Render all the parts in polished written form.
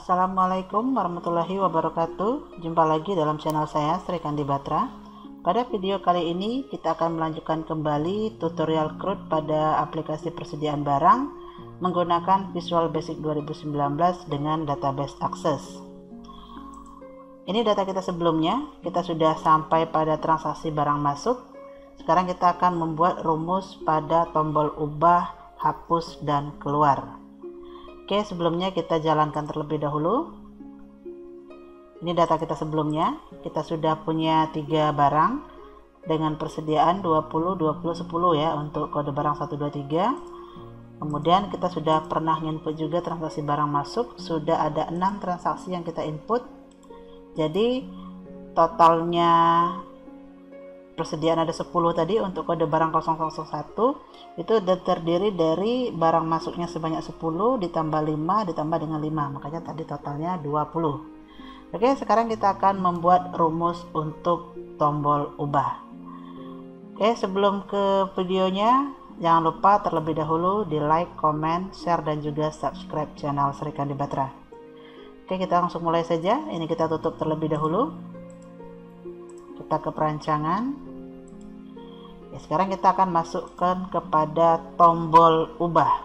Assalamualaikum warahmatullahi wabarakatuh. Jumpa lagi dalam channel saya, Sri Kandi Batra. Pada video kali ini kita akan melanjutkan kembali tutorial CRUD pada aplikasi persediaan barang menggunakan Visual Basic 2019 dengan Database Access. Ini data kita sebelumnya, kita sudah sampai pada transaksi barang masuk. Sekarang kita akan membuat rumus pada tombol ubah, hapus, dan keluar. Oke, sebelumnya kita jalankan terlebih dahulu. Ini data kita sebelumnya. Kita sudah punya 3 barang dengan persediaan 20, 20, 10 ya untuk kode barang 123. Kemudian kita sudah pernah input juga transaksi barang masuk. Sudah ada 6 transaksi yang kita input. Jadi totalnya persediaan ada 10 tadi untuk kode barang 001 itu terdiri dari barang masuknya sebanyak 10 ditambah 5 ditambah dengan 5, makanya tadi totalnya 20. Oke, sekarang kita akan membuat rumus untuk tombol ubah. Oke, sebelum ke videonya jangan lupa terlebih dahulu di like, comment, share, dan juga subscribe channel Sri Kandi Batra. Oke, kita langsung mulai saja. Ini kita tutup terlebih dahulu. Kita ke perancangan ya, sekarang kita akan masukkan kepada tombol ubah.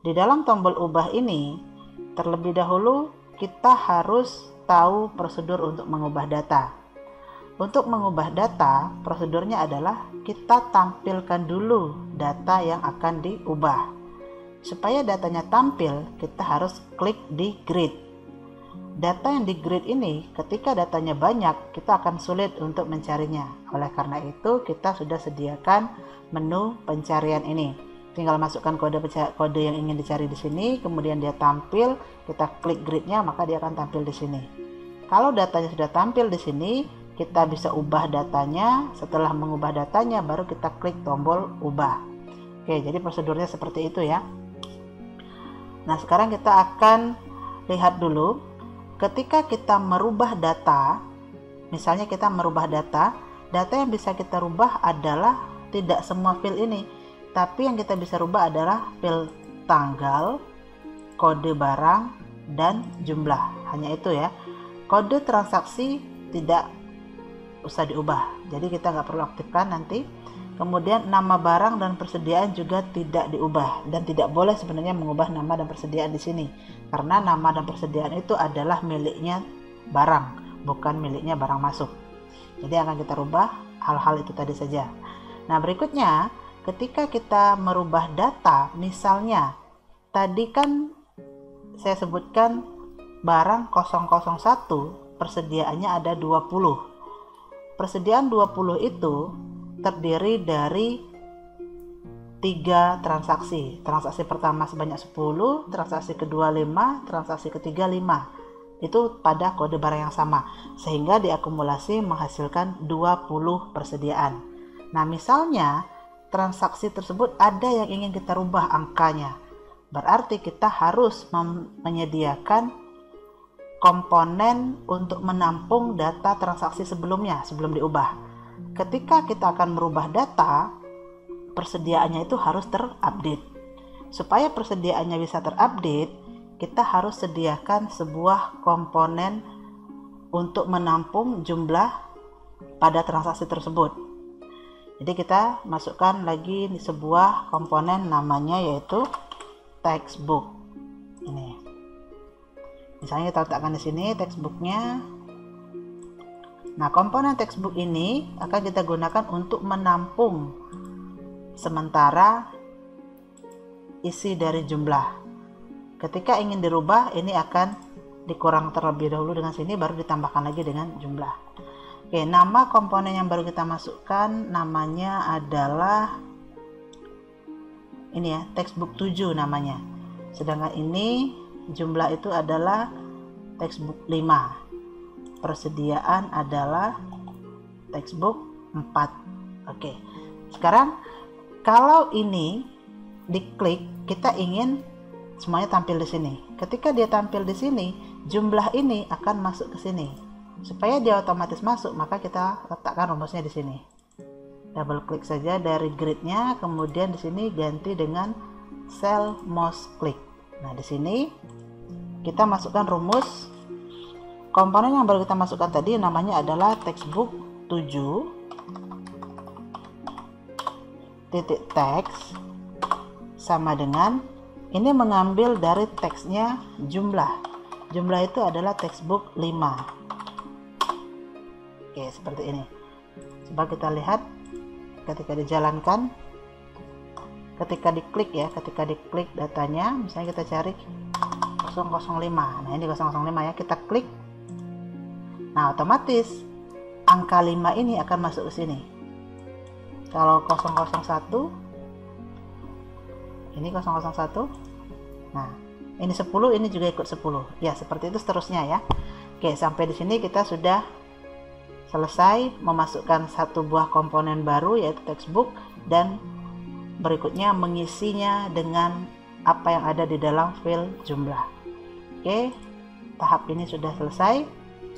Di dalam tombol ubah ini terlebih dahulu kita harus tahu prosedur untuk mengubah data. Untuk mengubah data, prosedurnya adalah kita tampilkan dulu data yang akan diubah. Supaya datanya tampil, kita harus klik di grid. Data yang di grid ini, ketika datanya banyak, kita akan sulit untuk mencarinya. Oleh karena itu, kita sudah sediakan menu pencarian ini. Tinggal masukkan kode yang ingin dicari di sini, kemudian dia tampil, kita klik gridnya, maka dia akan tampil di sini. Kalau datanya sudah tampil di sini, kita bisa ubah datanya. Setelah mengubah datanya, baru kita klik tombol ubah. Oke, jadi prosedurnya seperti itu ya. Nah, sekarang kita akan lihat dulu. Ketika kita merubah data, misalnya kita merubah data yang bisa kita rubah adalah tidak semua field ini, tapi yang kita bisa rubah adalah field tanggal, kode barang, dan jumlah. Hanya itu ya. Kode transaksi tidak usah diubah, jadi kita nggak perlu aktifkan nanti. Kemudian nama barang dan persediaan juga tidak diubah, dan tidak boleh sebenarnya mengubah nama dan persediaan di sini karena nama dan persediaan itu adalah miliknya barang, bukan miliknya barang masuk. Jadi akan kita rubah hal-hal itu tadi saja. Nah, berikutnya ketika kita merubah data, misalnya tadi kan saya sebutkan barang 001 persediaannya ada 20. Persediaan 20 itu terdiri dari 3 transaksi. Transaksi pertama sebanyak 10, transaksi kedua 5, transaksi ketiga 5. Itu pada kode barang yang sama, sehingga diakumulasi menghasilkan 20 persediaan. Nah, misalnya transaksi tersebut ada yang ingin kita rubah angkanya. Berarti kita harus menyediakan komponen untuk menampung data transaksi sebelumnya sebelum diubah. Ketika kita akan merubah data, persediaannya itu harus terupdate. Supaya persediaannya bisa terupdate, kita harus sediakan sebuah komponen untuk menampung jumlah pada transaksi tersebut. Jadi kita masukkan lagi di sebuah komponen namanya yaitu textbook. Ini. Misalnya kita letakkan di sini textbooknya. Nah, komponen textbook ini akan kita gunakan untuk menampung sementara isi dari jumlah. Ketika ingin dirubah, ini akan dikurang terlebih dahulu dengan sini, baru ditambahkan lagi dengan jumlah. Oke, nama komponen yang baru kita masukkan namanya adalah ini ya, textbook 7 namanya. Sedangkan ini jumlah itu adalah textbook 5. Persediaan adalah textbook 4. Oke. Sekarang kalau ini diklik, kita ingin semuanya tampil di sini. Ketika dia tampil di sini, jumlah ini akan masuk ke sini. Supaya dia otomatis masuk, maka kita letakkan rumusnya di sini. Double klik saja dari gridnya, kemudian di sini ganti dengan cell mouse click. Nah, di sini kita masukkan rumus. Komponen yang baru kita masukkan tadi namanya adalah textbook 7 titik teks sama dengan ini mengambil dari teksnya jumlah itu adalah textbook 5. Oke, seperti ini. Coba kita lihat ketika dijalankan, ketika diklik datanya, misalnya kita cari 005. Nah, ini 005 ya, kita klik. Nah, otomatis angka 5 ini akan masuk ke sini. Kalau 001, ini 001. Nah, ini 10, ini juga ikut 10. Ya, seperti itu seterusnya ya. Oke, sampai di sini kita sudah selesai memasukkan satu buah komponen baru yaitu textbook, dan berikutnya mengisinya dengan apa yang ada di dalam file jumlah. Oke, tahap ini sudah selesai.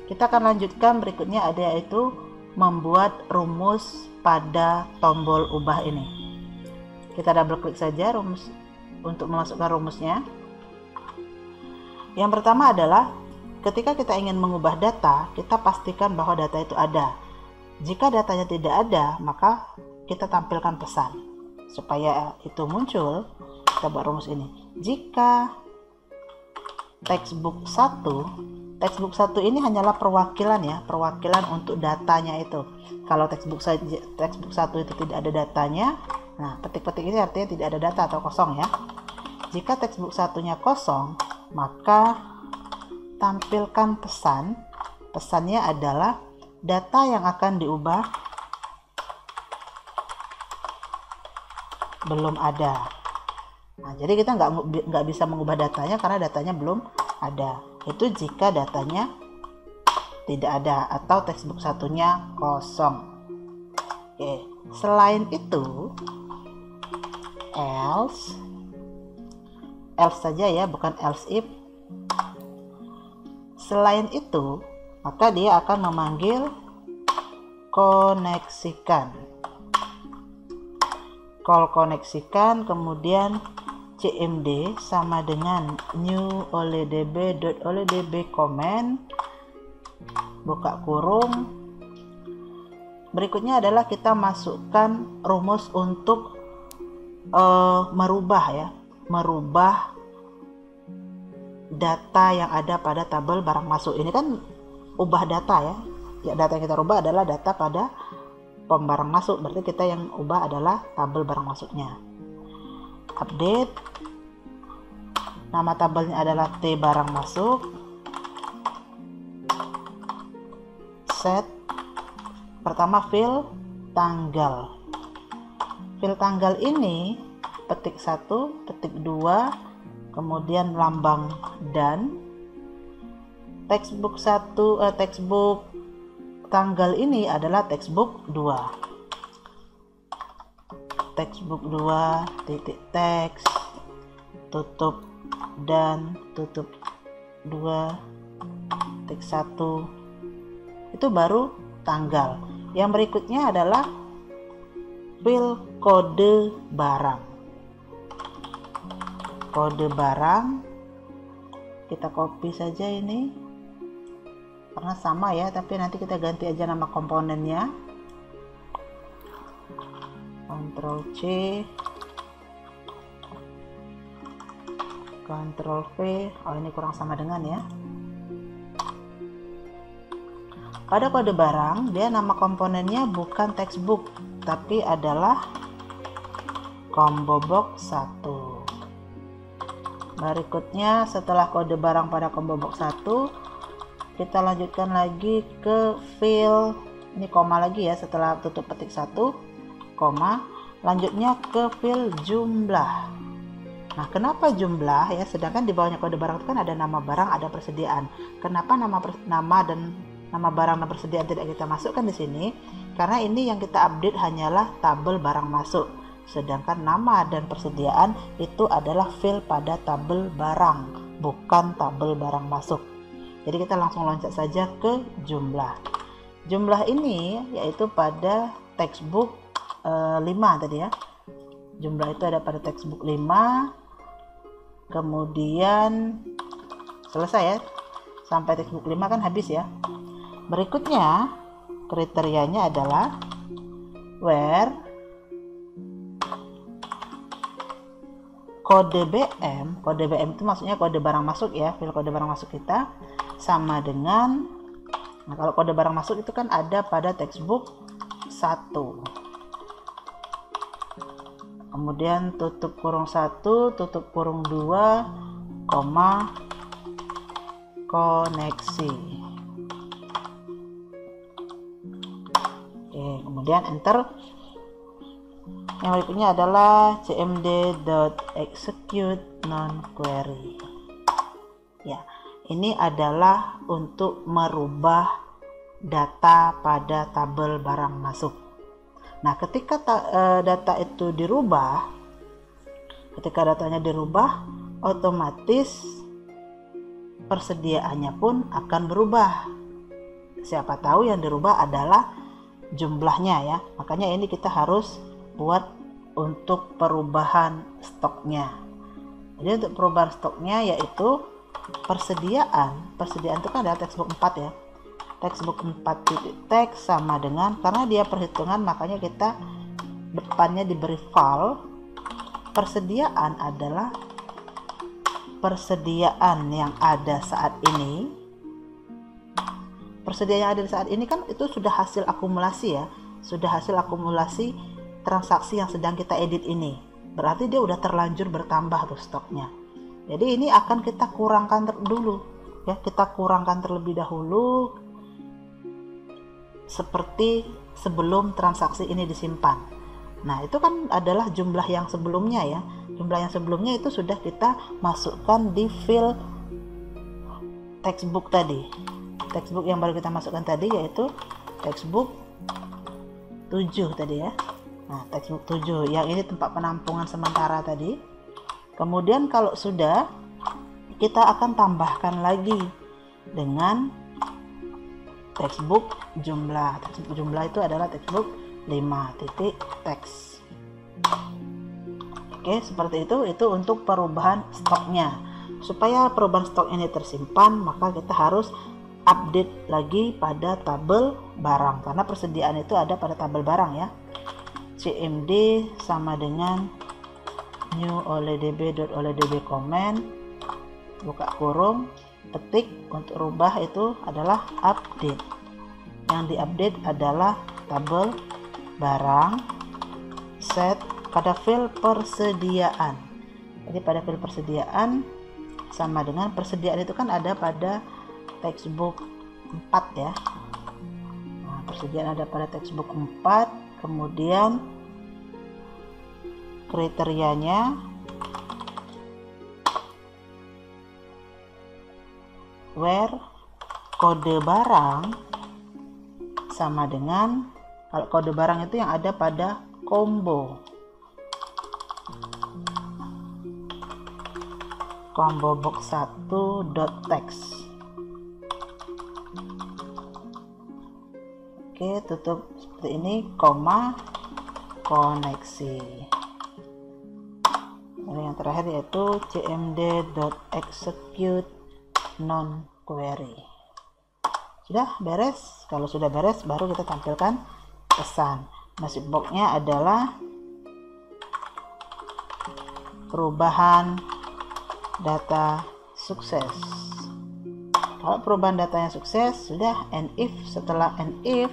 Kita akan lanjutkan berikutnya, ada yaitu membuat rumus pada tombol ubah ini. Kita double klik saja rumus untuk memasukkan rumusnya. Yang pertama adalah ketika kita ingin mengubah data, kita pastikan bahwa data itu ada. Jika datanya tidak ada, maka kita tampilkan pesan. Supaya itu muncul, kita buat rumus ini. Jika textbook 1 ini hanyalah perwakilan ya, perwakilan untuk datanya itu. Kalau textbook 1 itu tidak ada datanya, nah petik-petik ini artinya tidak ada data atau kosong ya. Jika textbook 1-nya kosong, maka tampilkan pesan. Pesannya adalah data yang akan diubah belum ada. Nah, jadi kita nggak bisa mengubah datanya karena datanya belum ada. Itu jika datanya tidak ada atau textbook 1-nya kosong. Oke, selain itu else saja ya, bukan else if. Selain itu, maka dia akan memanggil koneksikan. Call koneksikan, kemudian cmd sama dengan new oleh db comment, buka kurung. Berikutnya adalah kita masukkan rumus untuk merubah data yang ada pada tabel barang masuk. Ini kan ubah data ya. Ya, data yang kita rubah adalah data pada barang masuk. Berarti kita yang ubah adalah tabel barang masuknya. Update. Nama tabelnya adalah T barang masuk. Set. Pertama fill tanggal. Fill tanggal ini petik 1, petik 2, kemudian lambang dan. Textbook tanggal ini adalah textbook 2. Textbook 2 titik teks tutup dan tutup 2 titik 1, itu baru tanggal. Yang berikutnya adalah fill kode barang. Kode barang kita copy saja ini karena sama ya, tapi nanti kita ganti aja nama komponennya. Ctrl C, Ctrl V. Oh, ini kurang sama dengan ya. Pada kode barang, dia nama komponennya bukan textbook, tapi adalah combo box 1. Berikutnya setelah kode barang pada combo box 1, kita lanjutkan lagi ke fill, ini koma lagi ya setelah tutup petik 1, koma, lanjutnya ke fill jumlah. Nah, kenapa jumlah ya, sedangkan di bawahnya kode barang itu kan ada nama barang, ada persediaan. Kenapa nama barang dan persediaan tidak kita masukkan di sini? Karena ini yang kita update hanyalah tabel barang masuk, sedangkan nama dan persediaan itu adalah fill pada tabel barang, bukan tabel barang masuk. Jadi kita langsung loncat saja ke jumlah. Jumlah ini yaitu pada textbook 5 tadi ya. Jumlah itu ada pada textbook 5. Kemudian selesai ya, sampai textbook 5 kan habis ya. Berikutnya kriterianya adalah where kode BM itu maksudnya kode barang masuk ya, file kode barang masuk kita sama dengan, nah kalau kode barang masuk itu kan ada pada textbook 1, kemudian tutup kurung 1 tutup kurung 2 koma koneksi. Oke, kemudian enter. Yang berikutnya adalah cmd.execute non-query. Ya, ini adalah untuk merubah data pada tabel barang masuk. Nah, ketika data itu dirubah, ketika datanya dirubah, otomatis persediaannya pun akan berubah. Siapa tahu yang dirubah adalah jumlahnya ya. Makanya ini kita harus buat untuk perubahan stoknya. Jadi untuk perubahan stoknya yaitu persediaan itu kan ada textbook 4 ya. Textbook 4.text sama dengan, karena dia perhitungan makanya kita depannya diberi val. Persediaan adalah persediaan yang ada saat ini. Persediaan yang ada saat ini kan itu sudah hasil akumulasi ya, sudah hasil akumulasi transaksi yang sedang kita edit ini. Berarti dia udah terlanjur bertambah tuh stoknya. Jadi ini akan kita kurangkan dulu ya, kita kurangkan terlebih dahulu seperti sebelum transaksi ini disimpan. Nah, itu kan adalah jumlah yang sebelumnya ya. Jumlah yang sebelumnya itu sudah kita masukkan di file textbook tadi. Textbook yang baru kita masukkan tadi yaitu textbook 7 tadi ya. Nah, textbook 7 yang ini tempat penampungan sementara tadi. Kemudian kalau sudah, kita akan tambahkan lagi dengan textbook jumlah. Textbook jumlah itu adalah textbook 5.text. Oke, seperti itu untuk perubahan stoknya. Supaya perubahan stok ini tersimpan, maka kita harus update lagi pada tabel barang, karena persediaan itu ada pada tabel barang ya. cmd sama dengan new olydb comment, buka kurung, ketik, untuk rubah itu adalah update. Yang diupdate adalah tabel barang, set pada file persediaan. Jadi pada file persediaan sama dengan persediaan itu kan ada pada textbook 4 ya. Nah, persediaan ada pada textbook 4, kemudian kriterianya where kode barang sama dengan, kalau kode barang itu yang ada pada combo box 1.text. Oke, tutup seperti ini, koma koneksi. Lalu yang terakhir yaitu cmd.execute non-query. Sudah beres. Kalau sudah beres baru kita tampilkan pesan. Message box-nya adalah perubahan data sukses. Kalau perubahan datanya sukses, sudah and if. Setelah and if,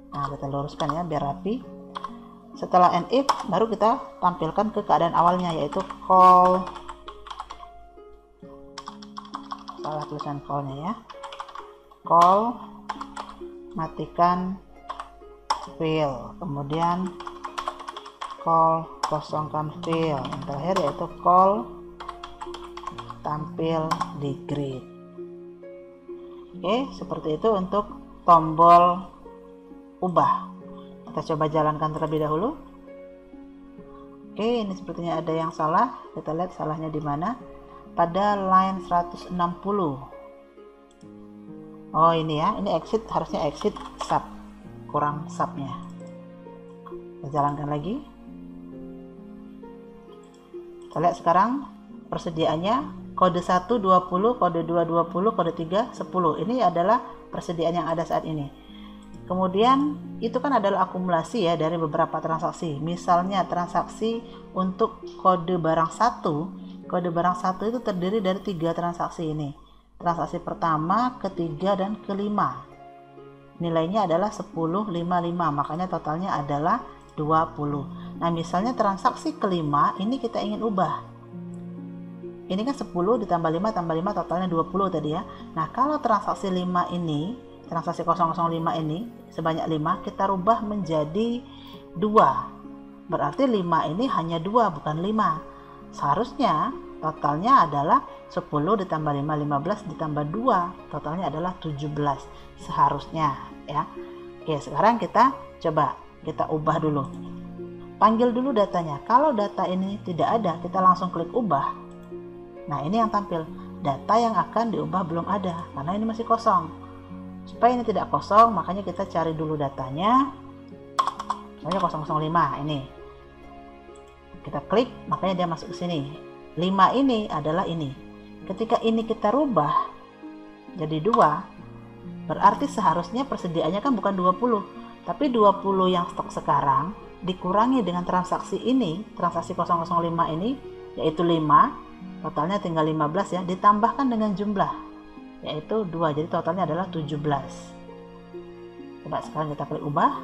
nah kita luruskan ya biar rapi. Setelah and if baru kita tampilkan ke keadaan awalnya, yaitu call, salah tulisan callnya ya, call, matikan fill, kemudian call, kosongkan fill, yang terakhir yaitu call, tampil di grid. Oke, seperti itu untuk tombol ubah. Kita coba jalankan terlebih dahulu. Oke, ini sepertinya ada yang salah. Kita lihat salahnya di mana. Pada line 160. Oh, ini ya. Ini exit, harusnya exit sub. Kurang subnya. Kita jalankan lagi. Kita lihat sekarang persediaannya, kode 1 20, kode 2 20, kode 3 10. Ini adalah persediaan yang ada saat ini. Kemudian itu kan adalah akumulasi ya dari beberapa transaksi. Misalnya transaksi untuk kode barang 1, kode barang 1 itu terdiri dari 3 transaksi ini. Transaksi pertama, ketiga, dan kelima. Nilainya adalah 10, 5, 5, makanya totalnya adalah 20. Nah, misalnya transaksi kelima ini kita ingin ubah. Ini kan 10 ditambah 5 tambah 5 totalnya 20 tadi ya. Nah, kalau transaksi 5 ini, transaksi 005 ini sebanyak 5 kita rubah menjadi 2. Berarti 5 ini hanya 2 bukan 5. Seharusnya totalnya adalah 10 ditambah 5 15 ditambah 2 totalnya adalah 17 seharusnya ya. Oke, sekarang kita coba kita ubah dulu. Panggil dulu datanya. Kalau data ini tidak ada, kita langsung klik ubah. Nah, ini yang tampil. Data yang akan diubah belum ada karena ini masih kosong. Supaya ini tidak kosong, makanya kita cari dulu datanya. Misalnya 005 ini. Kita klik, makanya dia masuk ke sini. 5 ini adalah ini. Ketika ini kita rubah jadi 2, berarti seharusnya persediaannya kan bukan 20. Tapi 20 yang stok sekarang dikurangi dengan transaksi ini, transaksi 005 ini, yaitu 5, totalnya tinggal 15 ya, ditambahkan dengan jumlah, yaitu 2, jadi totalnya adalah 17. Coba sekarang kita klik ubah.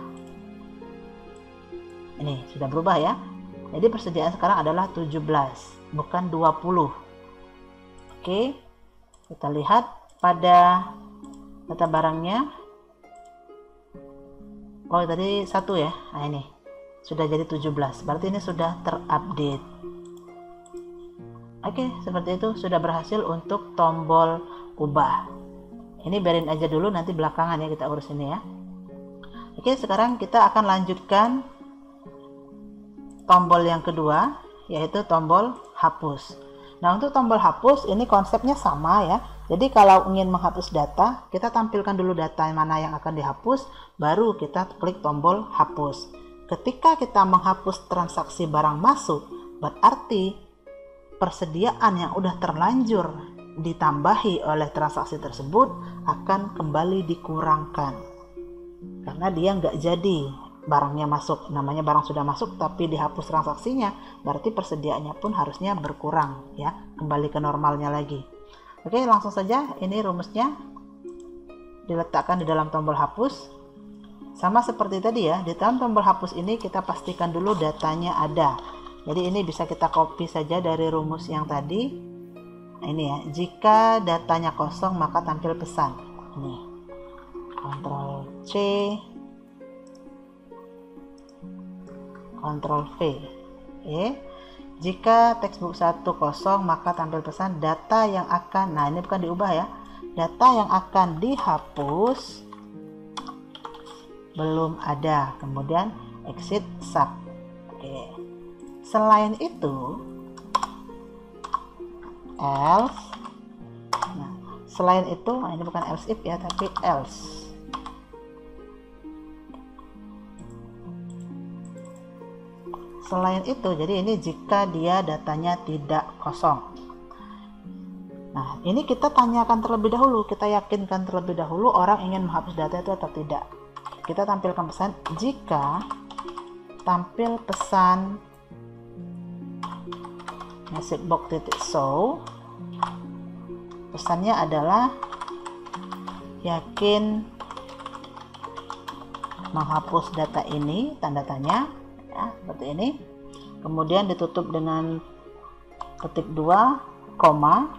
Ini sudah berubah ya. Jadi persediaan sekarang adalah 17, bukan 20. Oke, kita lihat pada data barangnya. Oh, tadi 1 ya. Nah, ini sudah jadi 17. Berarti ini sudah terupdate. Oke, seperti itu sudah berhasil untuk tombol ubah. Ini biarin aja dulu, nanti belakangan ya kita urus ini ya. Oke, sekarang kita akan lanjutkan tombol yang kedua, yaitu tombol hapus. Nah, untuk tombol hapus ini konsepnya sama ya. Jadi kalau ingin menghapus data, kita tampilkan dulu data mana yang akan dihapus, baru kita klik tombol hapus. Ketika kita menghapus transaksi barang masuk, berarti persediaan yang udah terlanjur ditambahi oleh transaksi tersebut akan kembali dikurangkan. Karena dia nggak jadi barangnya masuk, namanya barang sudah masuk tapi dihapus transaksinya, berarti persediaannya pun harusnya berkurang ya, kembali ke normalnya lagi. Oke, langsung saja ini rumusnya diletakkan di dalam tombol hapus. Sama seperti tadi ya, di dalam tombol hapus ini kita pastikan dulu datanya ada. Jadi ini bisa kita copy saja dari rumus yang tadi. Nah, ini ya, jika datanya kosong maka tampil pesan. Ini Ctrl C, Ctrl V. Oke. Jika textbook 1 kosong maka tampil pesan data yang akan, nah ini bukan diubah ya, data yang akan dihapus belum ada, kemudian exit sub. Oke. Selain itu else, nah selain itu, nah ini bukan else if ya tapi else. Selain itu, jadi ini jika dia datanya tidak kosong. Nah, ini kita tanyakan terlebih dahulu, kita yakinkan terlebih dahulu orang ingin menghapus data itu atau tidak. Kita tampilkan pesan jika tampil pesan message box .show. Pesannya adalah yakin menghapus data ini, tanda tanya. Ya, seperti ini. Kemudian ditutup dengan ketik 2, koma.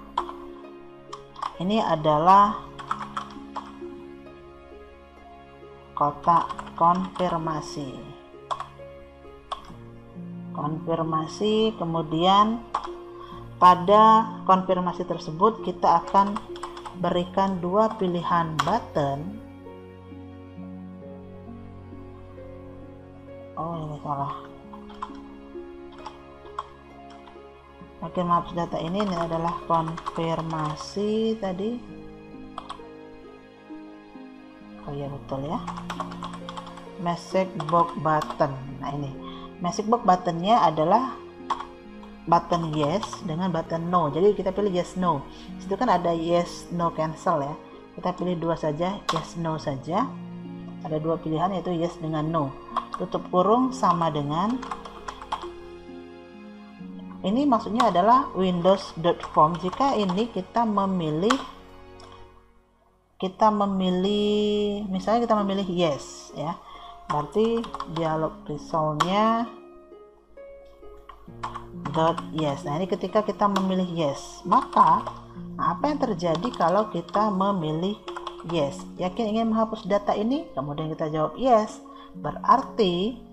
Ini adalah kotak konfirmasi. Konfirmasi, kemudian pada konfirmasi tersebut kita akan berikan 2 pilihan button. Oh, ini salah. Oke, maaf, data ini adalah konfirmasi tadi. Oh ya, betul ya. Message box button. Nah, ini message box buttonnya adalah button yes dengan button no. Jadi kita pilih yes no. Situ kan ada yes no cancel ya. Kita pilih dua saja, yes no saja. Ada dua pilihan yaitu yes dengan no. Tutup kurung sama dengan ini, maksudnya adalah windows.form. Jika ini kita memilih misalnya kita memilih yes ya, berarti dialog resultnya yes. Nah, ini ketika kita memilih yes, maka apa yang terjadi kalau kita memilih yes? Yakin ingin menghapus data ini? Kemudian kita jawab yes, berarti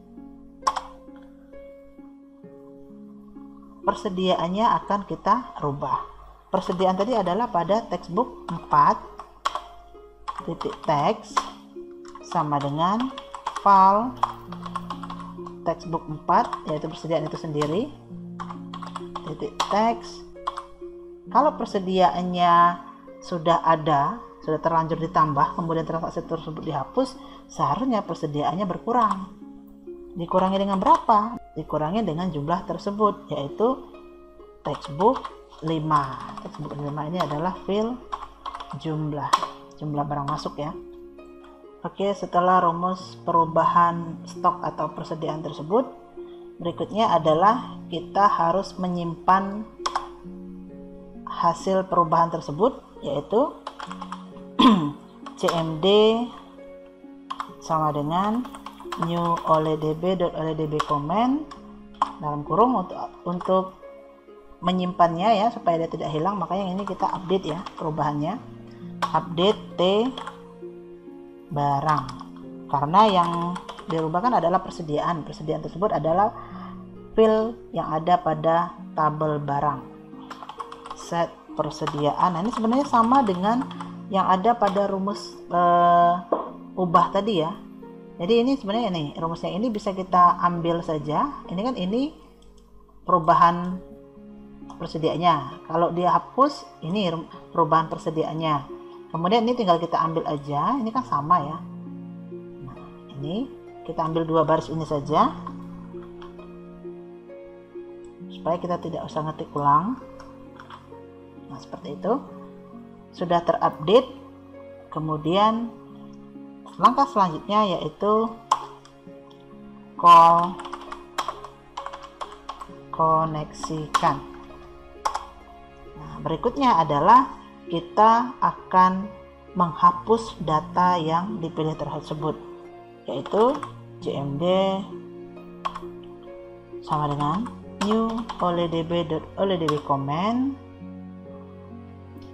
persediaannya akan kita rubah. Persediaan tadi adalah pada textbook 4 titik text sama dengan file textbook 4, yaitu persediaan itu sendiri, titik text. Kalau persediaannya sudah ada, sudah terlanjur ditambah, kemudian transaksi tersebut dihapus, seharusnya persediaannya berkurang. Dikurangi dengan berapa? Dikurangi dengan jumlah tersebut, yaitu textbook 5. Textbook 5 ini adalah file jumlah barang masuk ya. Oke, setelah rumus perubahan stok atau persediaan tersebut, berikutnya adalah kita harus menyimpan hasil perubahan tersebut, yaitu cmd sama dengan new oleh.db comment dalam kurung untuk menyimpannya ya, supaya dia tidak hilang. Makanya ini kita update ya perubahannya, update t barang, karena yang dirubah kan adalah persediaan tersebut adalah file yang ada pada tabel barang. Set persediaan, nah ini sebenarnya sama dengan yang ada pada rumus ubah tadi ya. Jadi ini sebenarnya nih rumusnya ini bisa kita ambil saja. Ini kan ini perubahan persediaannya. Kalau dia hapus, ini perubahan persediaannya. Kemudian ini tinggal kita ambil aja. Ini kan sama ya. Nah, ini kita ambil dua baris ini saja, supaya kita tidak usah ngetik ulang. Nah, seperti itu. Sudah terupdate. Kemudian langkah selanjutnya yaitu call koneksikan. Nah, berikutnya adalah kita akan menghapus data yang dipilih tersebut, yaitu cmd sama dengan new oleh.db comment.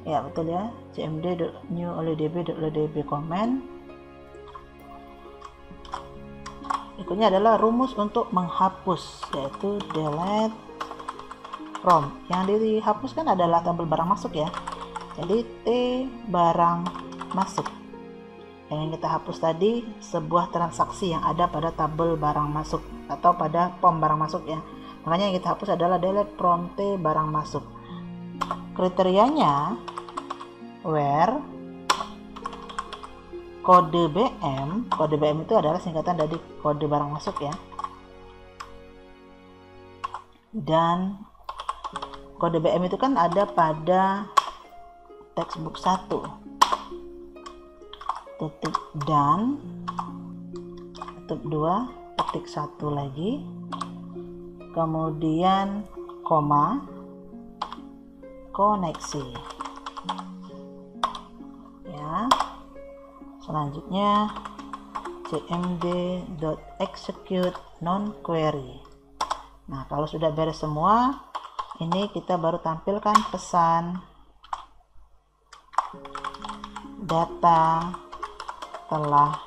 Ya betul ya, cmd new oleh.db comment. Berikutnya adalah rumus untuk menghapus, yaitu delete from. Yang dihapuskan adalah tabel barang masuk ya. Jadi T barang masuk. Yang ingin kita hapus tadi sebuah transaksi yang ada pada tabel barang masuk atau pada POM barang masuk ya. Makanya yang kita hapus adalah delete from T barang masuk. Kriterianya where kode BM itu adalah singkatan dari kode barang masuk ya. Dan kode BM itu kan ada pada textbook 1 titik dan titik 2 titik 1 lagi, kemudian koma koneksi ya. Selanjutnya cmd.execute non query. Nah, kalau sudah beres semua, ini kita baru tampilkan pesan data telah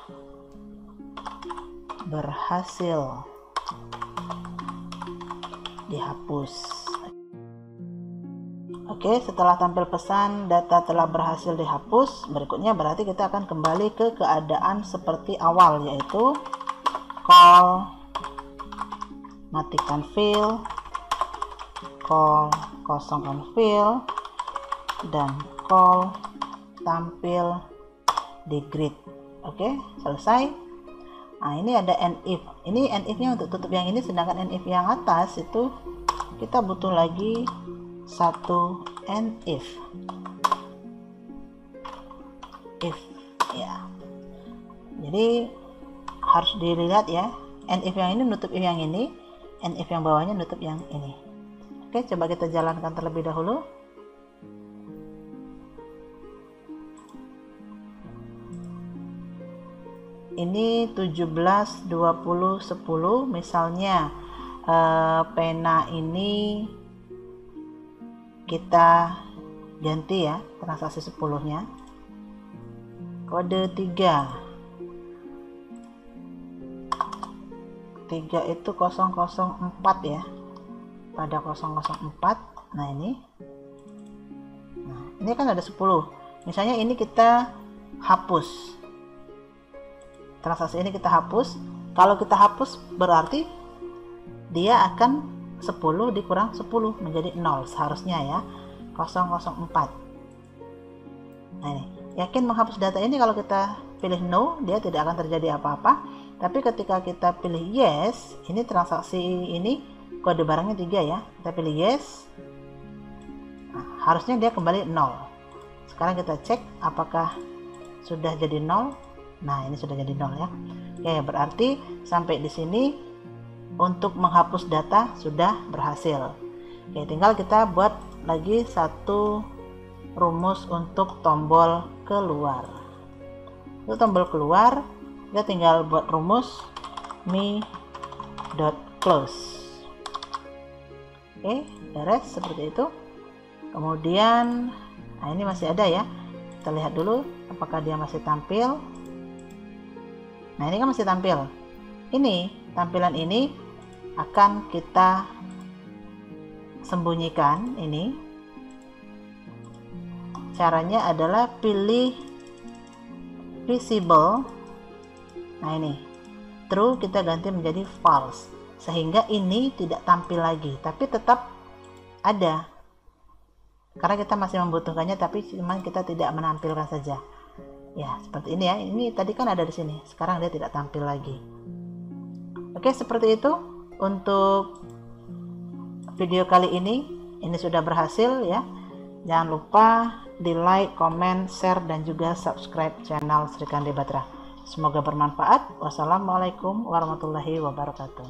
berhasil dihapus. Oke, setelah tampil pesan data telah berhasil dihapus, berikutnya berarti kita akan kembali ke keadaan seperti awal, yaitu call matikan file, call kosongkan file, dan call tampil di grid. Oke, selesai. Nah, ini ada end if. Ini end if nya untuk tutup yang ini, sedangkan end if yang atas itu kita butuh lagi satu and if ya. Jadi harus dilihat ya, and if yang ini nutup if yang ini, and if yang bawahnya nutup yang ini. Oke, coba kita jalankan terlebih dahulu. Ini 17, 20, 10. Misalnya pena ini kita ganti ya transaksi 10-nya. Kode 3 itu 004 ya, pada 004. Nah ini kan ada 10. Misalnya ini kita hapus, transaksi ini kita hapus. Kalau kita hapus berarti dia akan 10 dikurang 10 menjadi 0 seharusnya ya, 004. Nah ini, yakin menghapus data ini. Kalau kita pilih no, dia tidak akan terjadi apa-apa. Tapi ketika kita pilih yes, ini transaksi ini kode barangnya 3 ya, kita pilih yes, nah, harusnya dia kembali 0. Sekarang kita cek apakah sudah jadi 0. Nah ini sudah jadi 0 ya. Oke, berarti sampai di sini untuk menghapus data sudah berhasil. Oke, tinggal kita buat lagi satu rumus untuk tombol keluar. Untuk tombol keluar kita tinggal buat rumus me.close. Oke, beres seperti itu. Kemudian nah ini masih ada ya, kita lihat dulu apakah dia masih tampil. Nah ini kan masih tampil. Ini tampilan ini akan kita sembunyikan. Ini caranya adalah pilih visible. Nah ini true kita ganti menjadi false, sehingga ini tidak tampil lagi, tapi tetap ada karena kita masih membutuhkannya, tapi cuman kita tidak menampilkan saja ya, seperti ini ya. Ini tadi kan ada di sini, sekarang dia tidak tampil lagi. Oke, seperti itu untuk video kali ini sudah berhasil ya. Jangan lupa di like, comment, share, dan juga subscribe channel Sri Kandi Batra. Semoga bermanfaat. Wassalamualaikum warahmatullahi wabarakatuh.